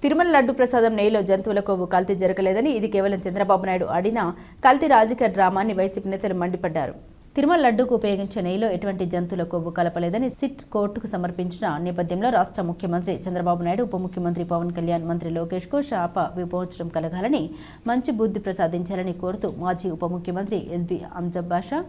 తిరుమల లడ్డు ప్రసాదం నెయ్యిలో జంతువుల కొవ్వు కల్తీ జరగలేదని ఇది కేవలం చంద్రబాబు నాయుడు ఆడిన కల్తీ రాజకీయ డ్రామాని వైసీపీ నేతలు మండిపడ్డారు. తిరుమల లడ్డూకు ఉపయోగించే నెయ్యిలో ఎటువంటి జంతువుల కొవ్వు కలపలేదని సిట్ కోర్టుకు సమర్పించిన నేపథ్యంలో రాష్ట్ర ముఖ్యమంత్రి చంద్రబాబు నాయుడు, ఉప ముఖ్యమంత్రి పవన్ కళ్యాణ్, మంత్రి లోకేష్ కు శాప విమోచనం కలగాలని, మంచి బుద్ధి ప్రసాదించాలని కోరుతూ మాజీ ఉప ముఖ్యమంత్రి ఎస్బి అంజద్ బాషా,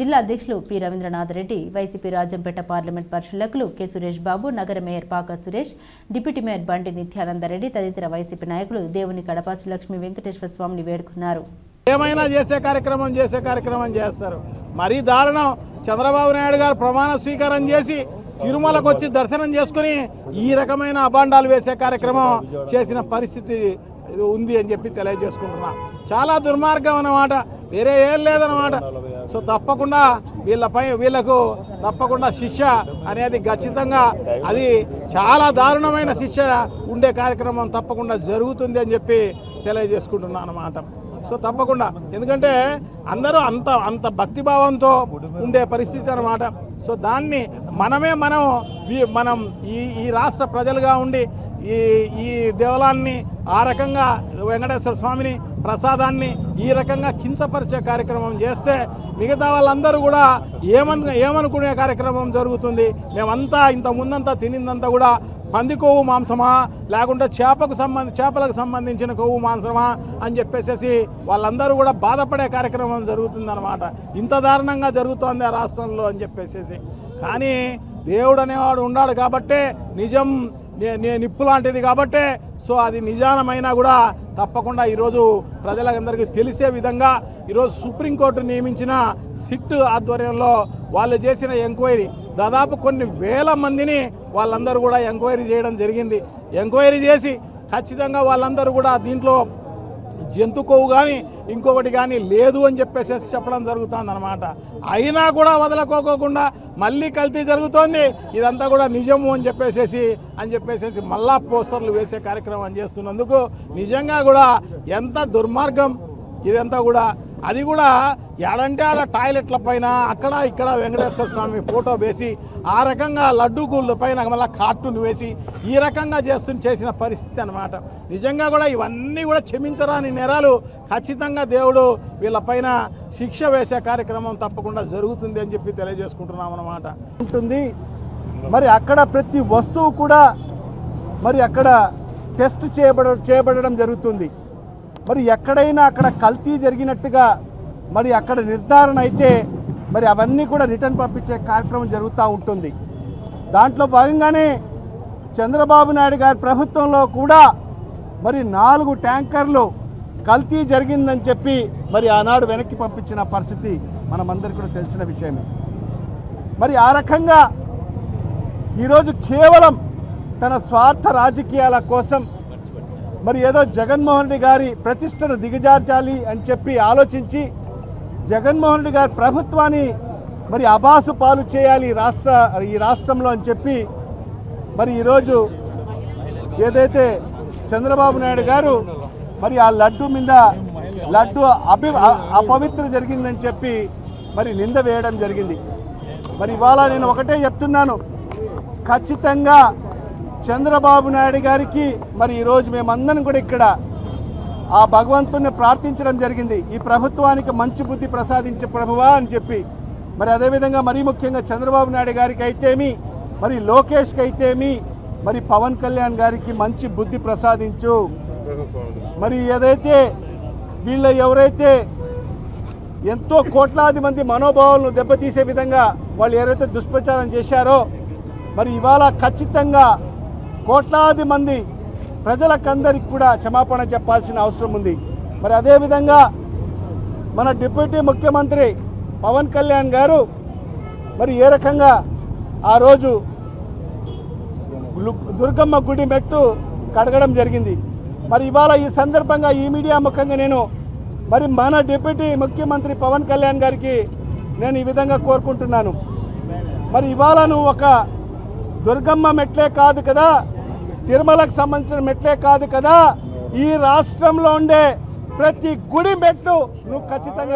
జిల్లా అధ్యక్షులు P Ravindranath Reddy, YCP Rajampet parliament పరిశీలకులు కె సురేష్ బాబు, నగర మేయర్ పాక సురేష్, డిప్యూటీ మేయర్ బండి నిత్యానందరెడ్డి తదితర వైసీపీ నాయకులు దేవుని కడప శ్రీలక్ష్మీ వెంకటేశ్వర స్వామిని వేడుకున్నారు. ఏమైనా చేసే కార్యక్రమం చేస్తారు. మరీ దారుణం. చంద్రబాబు నాయుడు గారు ప్రమాణ స్వీకారం చేసి తిరుమలకు వచ్చి దర్శనం చేసుకుని ఈ రకమైన అబాండాలు వేసే కార్యక్రమం చేసిన పరిస్థితి ఉంది అని చెప్పి తెలియజేసుకుంటున్నా. చాలా దుర్మార్గం అన్నమాట, వేరే ఏం లేదన్నమాట. సో తప్పకుండా వీళ్ళకు తప్పకుండా శిక్ష అనేది ఖచ్చితంగా అది చాలా దారుణమైన శిక్ష ఉండే కార్యక్రమం తప్పకుండా జరుగుతుంది అని చెప్పి తెలియజేసుకుంటున్నాను అన్నమాట. సో తప్పకుండా, ఎందుకంటే అందరూ అంత భక్తిభావంతో ఉండే పరిస్థితి అన్నమాట. సో దాన్ని మనం ఈ రాష్ట్ర ప్రజలుగా ఉండి ఈ దేవాలయాన్ని ఆ రకంగా వెంకటేశ్వర స్వామిని ప్రసాదాన్ని ఈ రకంగా కించపరిచే కార్యక్రమం చేస్తే మిగతా వాళ్ళందరూ కూడా ఏమనుకునే కార్యక్రమం జరుగుతుంది. మేమంతా ఇంత ముందంతా తినిందంతా కూడా పంది కొవ్వు మాంసమా లేకుంటే చేపలకు సంబంధించిన కొవ్వు మాంసమా అని చెప్పేసి వాళ్ళందరూ కూడా బాధపడే కార్యక్రమం జరుగుతుందన్నమాట. ఇంత దారుణంగా జరుగుతోంది ఆ రాష్ట్రంలో అని చెప్పేసి. కానీ దేవుడు అనేవాడు ఉన్నాడు కాబట్టే, నిజం నిప్పు లాంటిది కాబట్టే, సో అది నిజానమైనా కూడా తప్పకుండా ఈరోజు ప్రజలందరికీ తెలిసే విధంగా ఈరోజు సుప్రీంకోర్టు నియమించిన సిట్ ఆధ్వర్యంలో వాళ్ళు చేసిన ఎంక్వైరీ దాదాపు కొన్ని వేల మందిని వాళ్ళందరూ కూడా ఎంక్వైరీ చేయడం జరిగింది. ఎంక్వైరీ చేసి ఖచ్చితంగా వాళ్ళందరూ కూడా దీంట్లో జంతు కొవ్వు కానీ ఇంకొకటి కానీ లేదు అని చెప్పేసి చెప్పడం జరుగుతుంది అనమాట. అయినా కూడా వదలకోకుండా మళ్ళీ కల్తీ జరుగుతోంది, ఇదంతా కూడా నిజము అని చెప్పేసి మళ్ళా పోస్టర్లు వేసే కార్యక్రమం చేస్తున్నందుకు నిజంగా కూడా ఎంత దుర్మార్గం ఇదంతా కూడా. అది కూడా ఎడంటే ఆడ టాయిలెట్ల పైన అక్కడ ఇక్కడ వెంకటేశ్వర స్వామి ఫోటో వేసి ఆ రకంగా లడ్డూ గుళ్ళ పైన మళ్ళీ కార్టూన్ వేసి ఈ రకంగా చేసిన పరిస్థితి అనమాట. నిజంగా కూడా ఇవన్నీ కూడా క్షమించరాని నేరాలు. ఖచ్చితంగా దేవుడు వీళ్ళపైన శిక్ష వేసే కార్యక్రమం తప్పకుండా జరుగుతుంది అని చెప్పి తెలియజేసుకుంటున్నాం అన్నమాట. ఉంటుంది మరి అక్కడ ప్రతి వస్తువు కూడా మరి అక్కడ టెస్ట్ చేయబడడం జరుగుతుంది. మరి ఎక్కడైనా అక్కడ కల్తీ జరిగినట్టుగా మరి అక్కడ నిర్ధారణ అయితే మరి అవన్నీ కూడా రిటర్న్ పంపించే కార్యక్రమం జరుగుతూ ఉంటుంది. దాంట్లో భాగంగానే చంద్రబాబు నాయుడు గారి ప్రభుత్వంలో కూడా మరి 4 ట్యాంకర్లు కల్తీ జరిగిందని చెప్పి మరి ఆనాడు వెనక్కి పంపించిన పరిస్థితి మనమందరికీ కూడా తెలిసిన విషయమే. మరి ఆ రకంగా ఈరోజు కేవలం తన స్వార్థ రాజకీయాల కోసం మరి ఏదో జగన్మోహన్ రెడ్డి గారి ప్రతిష్టను దిగజార్చాలి అని చెప్పి ఆలోచించి జగన్మోహన్ రెడ్డి గారి ప్రభుత్వాన్ని మరి అబాసు పాలు చేయాలి ఈ రాష్ట్రంలో అని చెప్పి మరి ఈరోజు ఏదైతే చంద్రబాబు నాయుడు గారు మరి ఆ లడ్డు మీద అపవిత్ర జరిగిందని చెప్పి మరి నింద వేయడం జరిగింది. మరి ఇవాళ నేను ఒకటే చెప్తున్నాను, ఖచ్చితంగా చంద్రబాబు నాయుడు గారికి మరి ఈరోజు మేమందరం కూడా ఇక్కడ ఆ భగవంతుని ప్రార్థించడం జరిగింది, ఈ ప్రభుత్వానికి మంచి బుద్ధి ప్రసాదించే ప్రభువా అని చెప్పి. మరి అదేవిధంగా మరీ ముఖ్యంగా చంద్రబాబు నాయుడు గారికి అయితేమి, మరి లోకేష్కి అయితేమి, మరి పవన్ కళ్యాణ్ గారికి మంచి బుద్ధి ప్రసాదించు. మరి ఏదైతే ఎవరైతే ఎంతో కోట్లాది మంది మనోభావాలను దెబ్బతీసే విధంగా వాళ్ళు ఏదైతే దుష్ప్రచారం చేశారో మరి ఇవాళ ఖచ్చితంగా కోట్లాది మంది ప్రజలకందరికి కూడా క్షమాపణ చెప్పాల్సిన అవసరం ఉంది. మరి అదేవిధంగా మన డిప్యూటీ ముఖ్యమంత్రి పవన్ కళ్యాణ్ గారు మరి ఏ రకంగా ఆ రోజు దుర్గమ్మ గుడి మెట్టు కడగడం జరిగింది. మరి ఇవాళ ఈ సందర్భంగా ఈ మీడియా ముఖంగా నేను మరి మన డిప్యూటీ ముఖ్యమంత్రి పవన్ కళ్యాణ్ గారికి నేను ఈ విధంగా కోరుకుంటున్నాను, మరి ఇవాళ నువ్వు ఒక దుర్గమ్మ మెట్లే కాదు కదా, తిరుమలకు సంబంధించిన మెట్లే కాదు కదా, ఈ రాష్ట్రంలో ఉండే ప్రతి గుడి మెట్లు నువ్వు ఖచ్చితంగా